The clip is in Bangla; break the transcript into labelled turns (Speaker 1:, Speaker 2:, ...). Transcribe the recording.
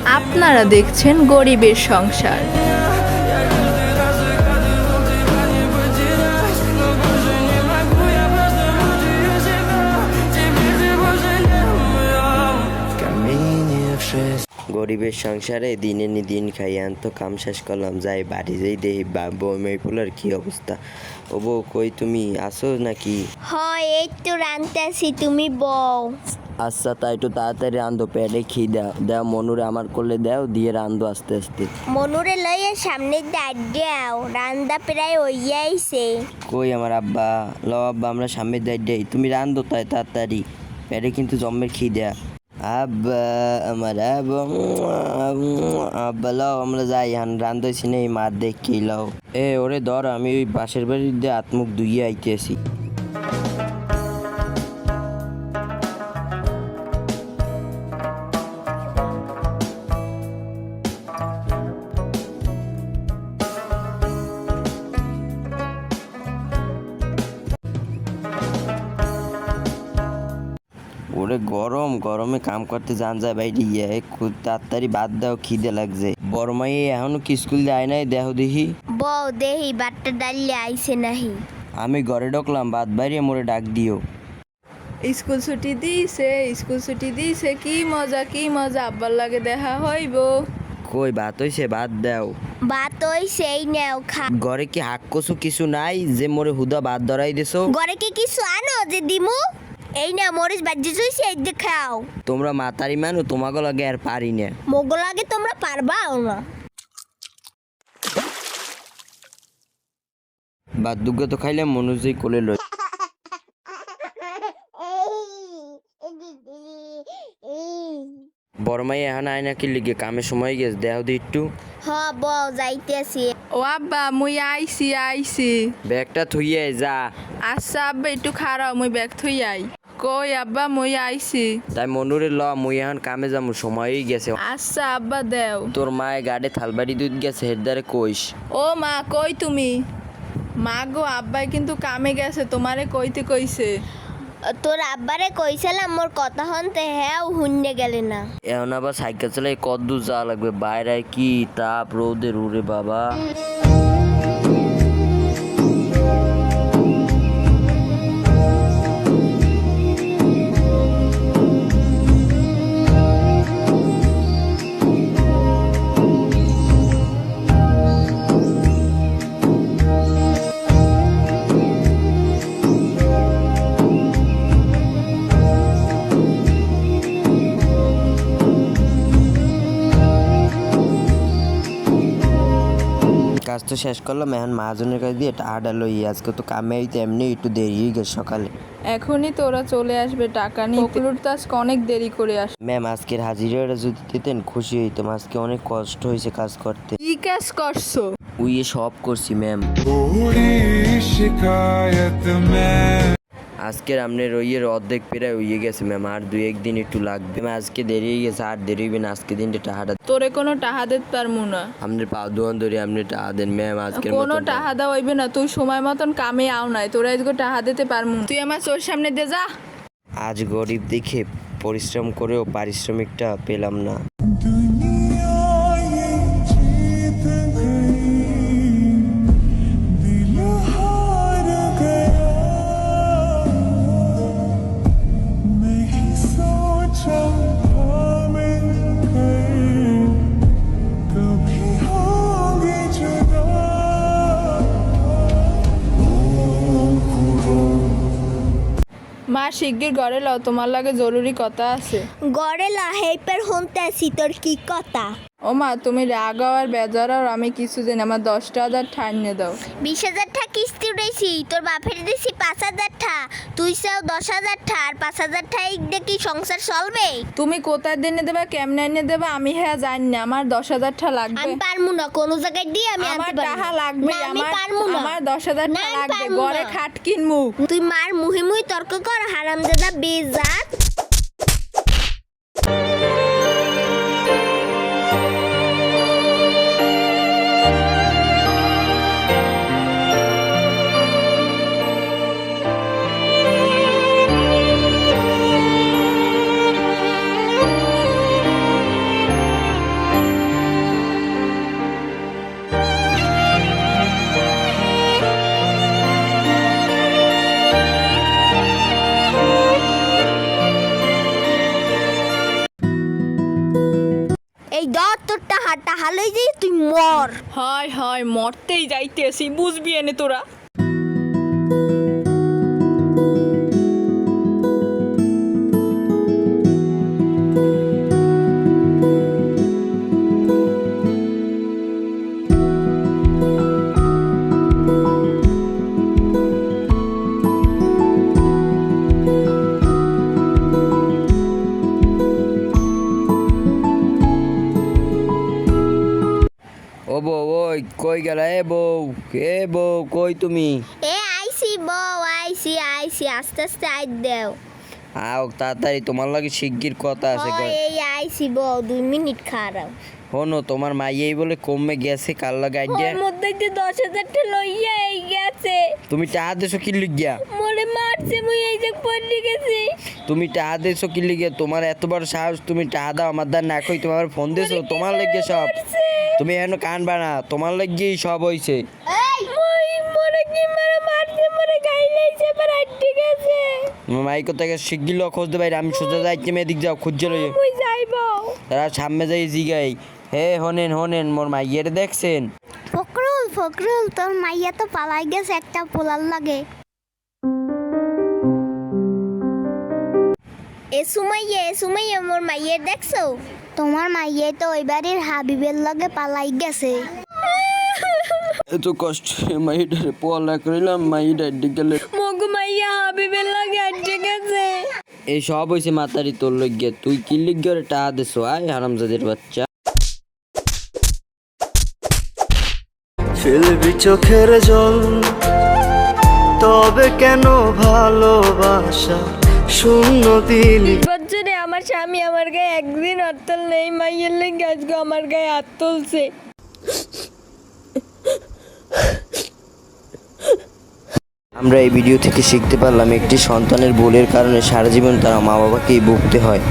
Speaker 1: আপনারা দেখছেন গরিবের সংসার।
Speaker 2: গরিবের সংসারে দিনে দিন খাই আনতো কাম শেষ করলাম, যাই বাড়ি যাই দেখি বৌমাই ফুলার কি অবস্থা। ও বউ কই তুমি আসো নাকি?
Speaker 3: হয় এই তো রান্তাছি, তুমি বউ।
Speaker 2: আচ্ছা তাই একটু তাড়াতাড়ি রান্ধো, পেটে খেয়ে দাও মনুরে আমার করলে দাও দিয়ে রান্ধো আস্তে আস্তে।
Speaker 3: মনুরে লইয়া সামনে দাঁড়াও, রান্দা প্রায় হইয়াইছে।
Speaker 2: কই আমার আব্বা? ল আব্বা আমরা সামনে দাঁড়াই, তুমি রান্ধো তাই তাড়াতাড়ি, পেটে কিন্তু জম্মের খিদা। আব্বা আমার আব্বা লও আমরা যাই, রান্ধছি না মার দেখি লও। ওরে ধর আমি ওই বাসের বাড়ির দিয়ে হাত মুখ ধুইয়ে আইতেছি। ওরে গরমে কাম করতে যান যায় বাইরে গিয়ে, খুব তাড়াতাড়ি বাদ দাও খিদে লাগছে। বড় মাই এখনো কি স্কুল যায় নাই? দেহ দেখি।
Speaker 3: বউ দেহি বাট্টা ডালিয়ে আইছে নাহি।
Speaker 2: আমি ঘরে ঢুকলাম, বাদ বাইরে মোরে ডাক দিও।
Speaker 1: স্কুল ছুটি দিয়েছে, কি মজা আব্বার লাগে দেখা হইব।
Speaker 2: কই ভাত হইছে? ভাত দাও।
Speaker 3: ভাত ওই সেই নেও খা।
Speaker 2: ঘরে কি হাক কচু কিছু নাই যে মোরে হুদা ভাত ধরাই দিছো?
Speaker 3: ঘরে কি কিছু আনো যে দিমু? এই না মরিচ বাজ্যে চইছে, এই যে খাও।
Speaker 2: তোমরা মাতারি মানু, তোমাকে লাগে আর পারি না।
Speaker 3: মোগল আগে তোমরা পারবাও না।
Speaker 2: ভাত দুগ্গ তো খাইলে মনুজই কোলে লই। বড় মাই এখন আয় নাকি লিগে কামে সময় গেছে, দেহ দি একটু।
Speaker 3: হ বউ যাইতেছি।
Speaker 1: ও আব্বা মুই আইছি।
Speaker 2: ব্যাগটা থুইয়ে যা।
Speaker 1: আচ্ছা আব্বা একটু খারাপ, মুই ব্যাগ থই আই। কই আব্বা মুই আইছি।
Speaker 2: তাই মনুরে ল, মুই এখন কামে যাবো, সময়ই গেছে।
Speaker 1: আচ্ছা আব্বা দেও।
Speaker 2: তোর মায়ে গাড়ি থালবাড়ি দুধ গেছে, হেরদারে কইস।
Speaker 1: ও মা কই তুমি? মা গো আব্বাই কিন্তু কামে গেছে, তোমারে কইতে কইছে।
Speaker 3: তোর আব্বারে কইছিলাম মোর কথা হনতে, হ্যাঁ হুন্নে গেলে না।
Speaker 2: এখন আবার সাইকেল চালাই কত দূর যাওয়া লাগবে? বাইরে কি তাপ, রোদের উড়ে বাবা। কাজ তো শেষ করলাম, এখন মহাজনের কাছে দিয়ে টাকাটা লই। আজকে তো কামে হইতে এমনি একটু দেরি হয়ে গেছে সকালে।
Speaker 1: এখনই তোরা চলে আসবে টাকা নিয়ে, বকুলুর তো আজকে অনেক দেরি করে আস।
Speaker 2: ম্যাম আজকের হাজিরাটা যদি দিতেন খুশি হইতাম, আজকে অনেক কষ্ট হয়েছে কাজ করতে।
Speaker 1: কি কাজ করছো?
Speaker 2: উইয়ে সব করছি ম্যাম। আজকের আপনার ওইয়ের অর্ধেক প্রায় হইয়ে গেছে ম্যাম, আর 2-1 দিন একটু লাগবে। আজকে দেরি হয়ে গেছে, আর দেরি হইবে না, আজকে দিনটা টাকাটা
Speaker 1: তোরে কোনো টাহা দিতে পারমু না।
Speaker 2: আপনার পা দোয়ান ধরে আপনি টাকা দেন ম্যাম। আজকের
Speaker 1: কোনো টাহা দেওয়া হইবে না, তুই সময় মতন কামে আও নাই, তোরা আজকে টাহা দিতে পারমু না। তুই আমার চোর সামনে দে যা।
Speaker 2: আজ গরিব দেখে পরিশ্রম করেও পারিশ্রমিকটা পেলাম না।
Speaker 1: মা শিগগির ঘরে লও, তোমার লাগে জরুরি কথা আছে।
Speaker 3: গড়ে লাহেপের হনতেছি, তোর কি কথা?
Speaker 1: ও মা তুমি রাগাও আর বেজারাও, আমি কিছু জানি, আমার 10,000 ঠান্নে দাও।
Speaker 3: 20,000 টা কিস্তি উঠেছি, তোর বাপের দিছি 5,000 টা, তুই চাও 10,000 টা, আর 5,000 টাই দেখি সংসার চলবে?
Speaker 1: তুমি কোথায় দিনে দেবা, কেমনে এনে দেবা আমি হ্যাঁ জানি না, আমার 10,000 লাগবে।
Speaker 3: আমি পারমু না, কোনো জায়গায় দিয়ে আমি
Speaker 1: আমার
Speaker 3: আনতে পারবো
Speaker 1: টাকা
Speaker 3: না।
Speaker 1: লাগবে,
Speaker 3: না, আমি পারমু না।
Speaker 1: আমার 10,000
Speaker 3: না, আমি
Speaker 1: লাগবে,
Speaker 3: পারমু
Speaker 1: ঘরে
Speaker 3: না।
Speaker 1: খাট কিনমু।
Speaker 3: তুই মার মুহি মুহি তর্ক কর, হারামজাদা বেজাত। দর তোর টাহা লই যাই তুই মর।
Speaker 1: হয় হয় মরতেই যাইতেছি, বুঝবি এনে তোরা।
Speaker 2: ও বউ, ওই কই গেলা? এ বউ কই তুমি?
Speaker 3: এ আইসি বউ, আইসি আস্তে আস্তে আই দেও।
Speaker 2: আও তাড়াতাড়ি, তোমার লাগে শিগগির কথা আছে।
Speaker 3: এই আইসি বউ, 2 মিনিট খারাপ।
Speaker 2: হনো তোমার মাইয়াই বলে কমে গেছে কাল লাগা আইডিয়া।
Speaker 3: ওর মধ্যে যে 10,000 টা লইয়া এই গেছে।
Speaker 2: তুমি টাহা দেছো কি লিগিয়া?
Speaker 3: মোরে মারছে, মুই এই যে পড়ে গেছি।
Speaker 2: তুমি টাহা দেছো কি লিগিয়া? তোমার এত বড় সাহস, তুমি টাহা দাও আমার দ্বার না কই তোমার ফোন দেছো? তোমার লাগে সব। তুমি এখনো কানবা না, তোমার লাগেই সব হইছে।
Speaker 3: এই মুই মোরে কি মেরে মারছে, মোরে গাইলাইছে, পর আটকে গেছে।
Speaker 2: মাই কোথায় শিগগির খোঁজ দে বাইরে, আমি সোজা যাইতে মেদিক যাও খুঁজে লই।
Speaker 3: মুই যাইবো।
Speaker 2: তারা সামনে যাই জিগাই, হে হনেন মোর মাইয়ের দেখছেন?
Speaker 3: ফকরুল তোর মাইয়া তো পালাই গেছে একটা পোলার লাগে। এ সুমাইয়া মোর মাইয়ের দেখছো? তোমার মাইয়া তো ওই বাড়ির হাবিবের লাগে পালাই গেছে।
Speaker 2: এত কষ্ট মাইটারে পলা করিলাম, মাইটা গেলে
Speaker 3: মগু মাইয়া হাবিবের লাগে আটকে গেছে।
Speaker 2: এই সব হইছে মাতারি তোর লইগে। তুই কি লিগরে টাহা দেছো? আয় হারামজাদের বাচ্চা।
Speaker 4: ফেলবি চোখের জল, তবে কেন ভালোবাসা শূন্য দিলি?
Speaker 1: বছরে আমার স্বামী আমার গায়ে একদিন হাত তোল নেই, মাইয়ের লেগে আজকে আমার গায়ে হাত তুলছে।
Speaker 2: আমরা এই ভিডিও থেকে শিখতে পারলাম একটি সন্তানের ভুলের কারণে সারা জীবন তার মা বাবাকেই ভুগতে হয়।